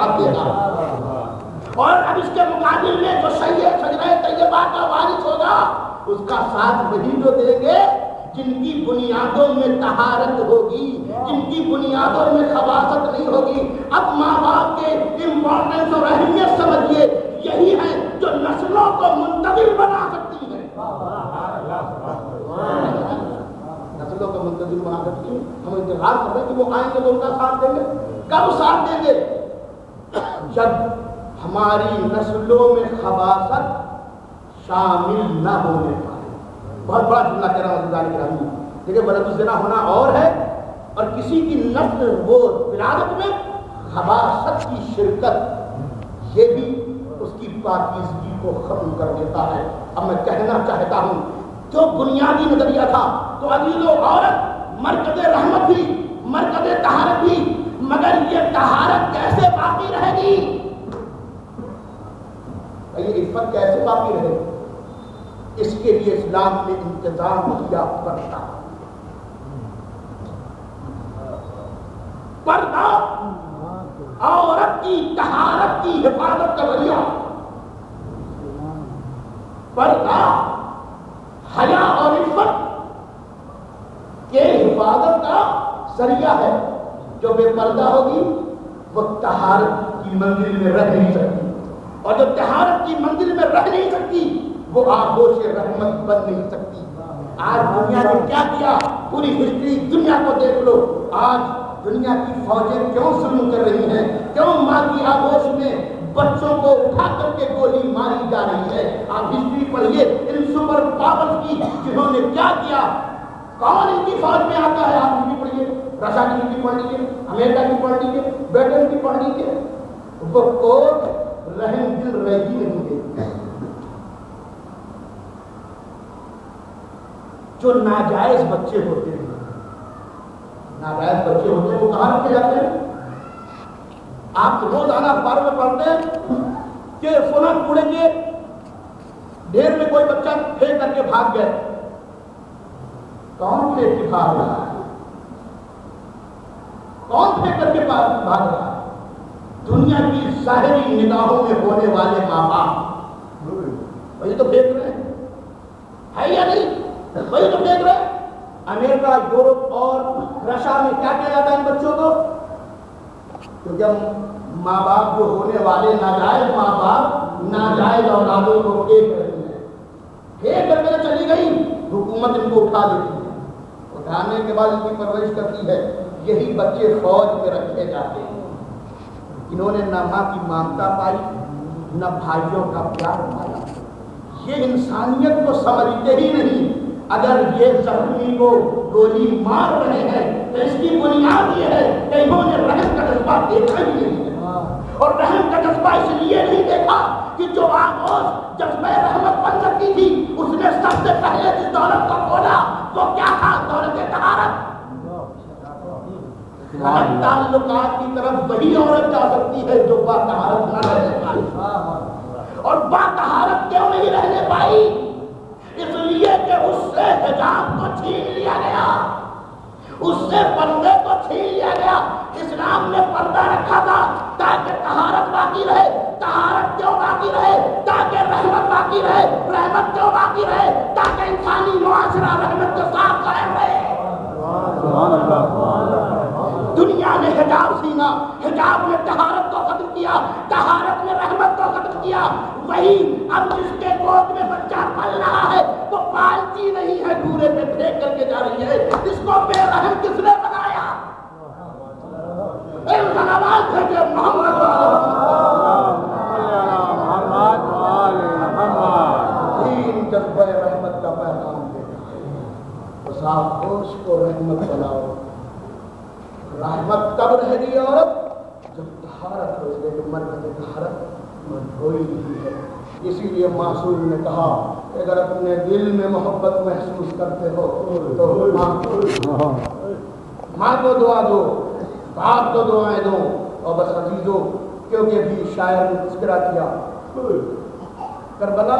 جواب دے گا. اور اب اس کے مقابل میں جو شجرہ طیبہ کا وارث ہوگا اس کا ساتھ وہی جو دیں گے جن کی بنیادوں میں طہارت ہوگی, جن کی بنیادوں میں خباثت نہیں ہوگی. اب ماں باپ کے امپورٹنس اور اہمیت سمجھیے, یہی ہے جو نسلوں کو منتقل بنا سکتی ہے. نسلوں کو منتقل بنا سکتی ہے. ہم انتظار کر رہے ہیں کہ وہ آئیں گے تو ان کا ساتھ دیں گے. کب ساتھ دیں گے؟ جب ہماری نسلوں میں خباثت شامل نہ ہونے پائے. بہت بڑا جملہ کہہ رہا ہوں اللہ کرام. دیکھیں ولد الزنا ہونا اور ہے, اور کسی کی نسل وہ ولادت میں خباثت کی شرکت یہ بھی اس کی پاکیزگی کو ختم کر دیتا ہے. اب میں کہنا چاہتا ہوں جو بنیادی نظریہ تھا تو عزیز و عورت مرکز رحمت بھی, مرکز طہارت بھی, مگر یہ طہارت کیسے باقی رہے گی؟ یہ عفت کیسے باقی رہے گی؟ اس کے لیے اسلام نے انتظام کیا پڑتا. پردہ عورت کی طہارت کی حفاظت کا ذریعہ, پردہ حیا اور عفت کے حفاظت کا ذریعہ ہے. جو بے پردہ ہوگی وہ طہارت کی منزل میں رہ نہیں سکتی, اور جو طہارت کی منزل میں رہ نہیں سکتی وہ آغوش رحمت بن نہیں سکتی. آج دنیا نے کیا کیا؟ پوری ہسٹری دنیا کو دیکھ لو. آج دنیا کی فوجیں کیوں ظلم کر رہی ہیں؟ کیوں ماں کی آغوش میں بچوں کو اٹھا کر کے گولی ماری جا رہی ہے؟ آپ ہسٹری پڑھیے ان سپر پاورز کی جنہوں نے کیا کیا. کون ان کی فوج میں آتا ہے؟ آپ ہسٹری پڑھیے, رشیا کی ہسٹری پڑھ لیجیے, امریکہ کی پڑھ لیجیے, برٹن کی پڑھ لیجیے. وہ کوئی رحم دل رہ ہی نہیں دیتے. جو ناجائز بچے ہوتے ہیں, ناجائز بچے ہوتے ہیں, وہ کہاں رکھے جاتے ہیں؟ آپ روزانہ اخبار میں پڑھتے ہیں کہ فلاں کوڑے کے ڈھیر میں کوئی بچہ پھینک کر کے بھاگ گئے. کون پھینک کے بھاگ رہا ہے؟ کون پھینک کر کے بھاگ رہا ہے؟ دنیا کی ظاہری نگاہوں میں ہونے والے ماں باپ وہی تو پھینک رہے ہیں, ہے یا نہیں؟ وہی تو دیکھ رہے. امریکہ, یورپ اور رشیا میں کیا کیا جاتا ہے ان بچوں کو؟ تو جب ماں باپ جو ہونے والے ناجائز ماں باپ ناجائز اولادوں کو پھینک رہے ہیں, پھینک کر کے چلی گئی, حکومت ان کو اٹھا دیتی ہے. اٹھانے کے بعد ان کی پرورش کرتی ہے. یہی بچے فوج میں رکھے جاتے ہیں. انہوں نے نہ ماں کی ممتا پائی, نہ بھائیوں کا پیار پایا. یہ انسانیت کو سمجھتے ہی نہیں. اگر یہ زخمی کو گولی مار رہے ہیں تو اس کی بنیاد یہ ہے کہ انہوں نے رحم کا جذبہ دیکھا ہی نہیں ہے. اور رحم کا جذبہ اس لیے نہیں دیکھا کہ جو آغوش جذبہ رحمت بن سکتی تھی اس نے سب سے پہلے جس دولت کو کھولا وہ کیا تھا؟ دولت طہارت. تعلقات کی طرف وہی عورت جا سکتی ہے جو با طہارت نہ رہنے پائی. اور با طہارت کیوں نہیں رہنے پائی؟ اس لیے کہ اس سے حجاب کو چھین لیا گیا, اس سے پردے کو چھین لیا گیا. اسلام نے پردہ رکھا تھا تاکہ طہارت باقی رہے. طہارت کیوں باقی رہے؟ تاکہ رحمت باقی رہے. رحمت کیوں باقی رہے؟ تاکہ انسانی معاشرہ رحمت کے ساتھ قائم رہے. دنیا نے حجاب سینا, حجاب نے طہارت کو ختم کیا, طہارت نے رحمت کو ختم کیا. وہی اب جس کے گود میں بچہ پل رہا ہے وہ پالتی نہیں ہے, دورے پہ پھینک کر کے جا رہی ہے. اس کو بے رحم کس نے بنایا؟ آواز ہے کہ محمد دین جذبہ رحمت کا پیغام دیتا ہے. اس آغوش کو رحمت بناؤ. رحمت کب رہے گی عورت؟ جب طہارت ہو جائے. مرد طہارت ہوئی نہیں ہے. اسی لیے معصوم نے کہا کہ اگر اپنے دل میں محبت محسوس کرتے ہو تو ماں کو دعا دو, باپ کو دعائیں دو, اور بس عزیزو کیونکہ بھی شاعر نے تذکرہ کیا کربلا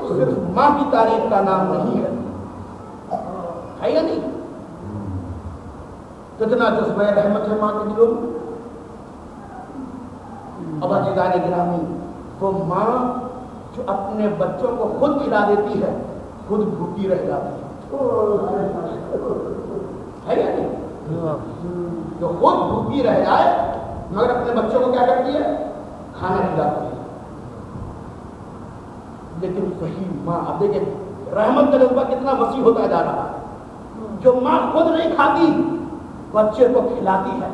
صرف ماں کی تاریخ کا نام نہیں ہے یا نہیں؟ کتنا جذبہ رحمت ہے ماں کے دلوں میں. اب عزیزان گرامی، وہ ماں جو اپنے بچوں کو خود کھلا دیتی ہے خود بھوکی رہ جاتی ہے یا نہیں؟ جو خود بھوکی رہ جائے مگر اپنے بچوں کو کیا کرتی ہے؟ کھانا کھلاتی ہے. لیکن وہی ماں، اب دیکھیں رحمت کا جذبہ کتنا وسیع ہوتا جا رہا ہے. جو ماں خود نہیں کھاتی بچے کو کھلاتی ہے،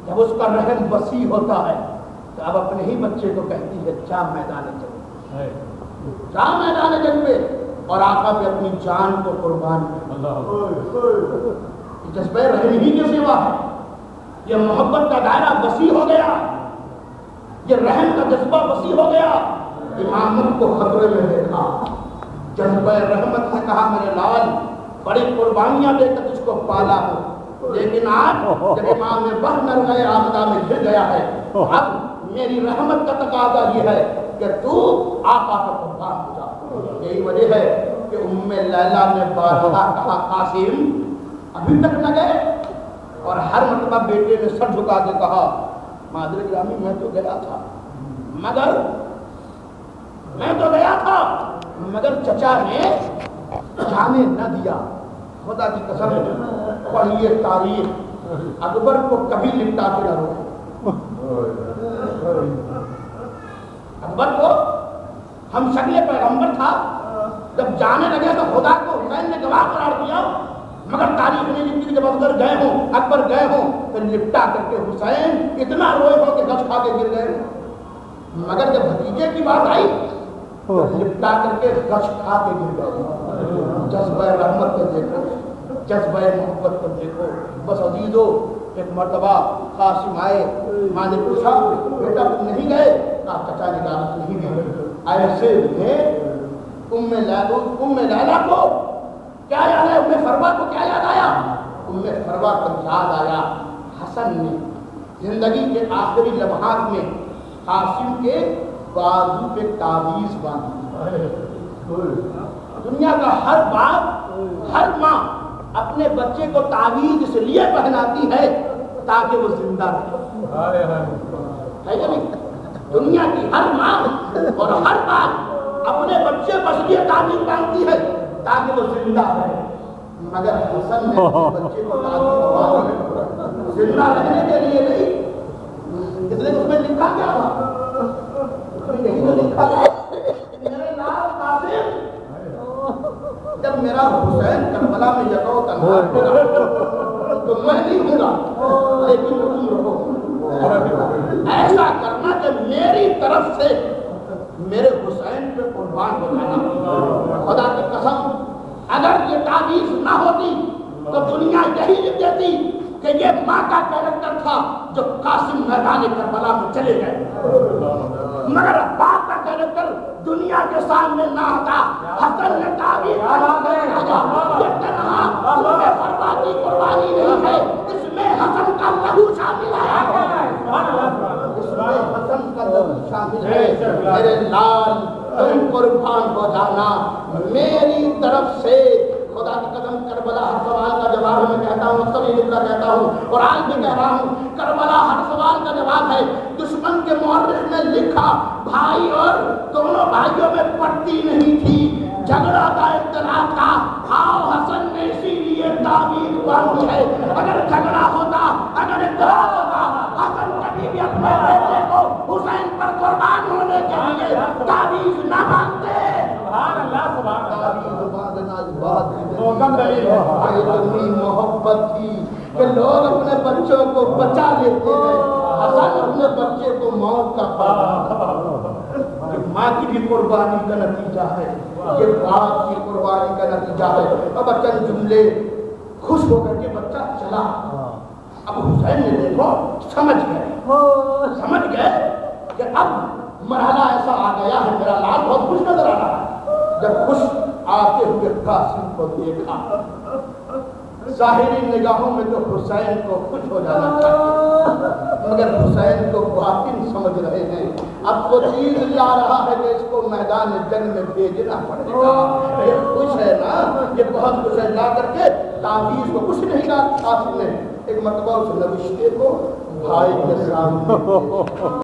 جب اس کا رحم وسیع ہوتا ہے تو اب اپنے ہی بچے کو کہتی ہے جا میدان جنگ، جا میدان جنگ پہ، اور آقا پہ اپنی جان کو قربان کر. جذبہ رحم ہی کے سوا ہے. یہ محبت کا دائرہ وسیع ہو گیا، یہ رحم کا جذبہ وسیع ہو گیا. امامت کو خطرے میں دیکھا، جذبہ رحمت نے کہا میرے لال بڑی قربانیاں دے کر تجھ کو پالا ہوں، لیکن آج جب امام وحی نر گئے آمدہ میں گر گیا ہے، اب میری رحمت کا تقاضا یہ ہے کہ تو آقا کا قربان ہو جا. یہی وجہ ہے کہ ام لیلہ نے بارہا کہا قاسم ابھی تک نہ گئے، اور ہر مرتبہ بیٹے نے سر جھکا کے کہا مادر گرامی میں تو گیا تھا مگر چچا نے جانے نہ دیا. خدا کی قسم پڑھیے تاریخ، اکبر کو کبھی لپٹا کے نہ روکے. اکبر کو ہم شکل پیغمبر تھا، جب جانے لگے تو خدا کو حسین نے گواہ قرار دیا، مگر تاریخ میں لکھتی جب اکبر گئے ہوں تو لپٹا کر کے حسین اتنا روئے ہو کہ گچ کھا کے گر گئے. مگر جب بھتیجے کی بات آئی تو لپٹا کر کے گچ کھا کے گر گئے. جذبہ رحمت کو دیکھو، جذبہ محبت کو دیکھو. بس عزیزو، ایک مرتبہ قاسم آئے، ماں نے پوچھا بیٹا تم نہیں گئے؟ کہا چچا نے اجازت نہیں دی. ایسے میں ام لیلہ کو کیا یاد آیا؟ ام فروا کو کیا یاد آیا؟ ام فروا کو یاد آیا حسن نے زندگی کے آخری لمحات میں قاسم کے بازو پہ تعویذ باندھی. دنیا کا ہر باپ، ہر ماں اپنے بچے کو تعویذ اس لیے پہناتی ہے تاکہ وہ زندہ رہے. ہے یا نہیں؟ دنیا کی ہر ماں اور ہر باپ اپنے بچے کو اس لیے تعویذ باندھتی ہے تاکہ وہ زندہ رہے. مگر حسن نے بچے کو تعویذ باندھی زندہ رہنے کے لیے نہیں. اس لیے اس میں لکھا کیا تھا؟ یہی تو لکھا تھا میرے لال قاسم جب میرا حسین کربلا میں یکو تنہا ہوگا تو میں نہیں ہوں گا، لیکن تم رہو. ایسا کرنا کہ میری طرف سے میرے حسین پہ قربان ہو جانا. خدا کی قسم اگر یہ تعویذ نہ ہوتی تو دنیا یہی لکھ دیتی کہ یہ ماں کا کیریکٹر تھا جو قاسم میدان کربلا میں چلے گئے. مگر باپ کا کیریکٹر دنیا کے سامنے نہ آتا. حسن نے تعبیر یہ تنہا ام فروا کی قربانی نہیں ہے، اس میں حسن کا لہو شامل ہے. اس میں حسن کا لہو شامل ہے. میرے لال تم قربان ہو جانا میری طرف سے. خدا کی قدم کربلا ہر سوال کا جواب میں کہتا ہوں، اکثر یہ جملہ کہتا ہوں اور آج بھی کہہ رہا ہوں، کربلا ہر سوال کا جواب ہے. دشمن کے مورخ نے لکھا بھائی اور دونوں بھائیوں میں پٹی نہیں تھی، جھگڑا تھا اختلاف کا، ہاؤ حسن نے اسی لیے تعویذ باندھی ہے. اگر جھگڑا ہوتا، اگر اختلاف ہوتا، حسن کبھی بھی اپنے بیٹے کو حسین پر قربان ہونے کے لیے تعویذ نہ باندھتے. سبحان اللہ، سبحان اللہ. تعویذ باندھنا بات اتنی محبت تھی کہ لوگ اپنے بچوں کو بچا لیتے ہیں. حسن اپنے بچے کو موت کا خوف. یہ ماں کی بھی قربانی کا نتیجہ ہے، یہ باپ کی قربانی کا نتیجہ ہے. اب چند جملے خوش ہو کر کے بچہ چلا. اب حسین نے دیکھو سمجھ گئے کہ اب مرحلہ ایسا آ گیا ہے. میرا لال بہت خوش نظر آ رہا ہے. جب خوش آتے ہوئے قاسم کو دیکھا، ظاہری نگاہوں میں تو حسین کو خوش ہو جانا چاہیے، مگر حسین کو باطن سمجھ رہے ہیں. اب وہ چیز لا رہا ہے کہ اس کو میدان جنگ میں بھیجنا پڑے گا. یہ خوش ہے نا، یہ بہت خوش ہے. لا کر کے تعویذ کو کچھ نہیں کہا قاسم نے. ایک مرتبہ اس نوشتے کو بھائی کے سامنے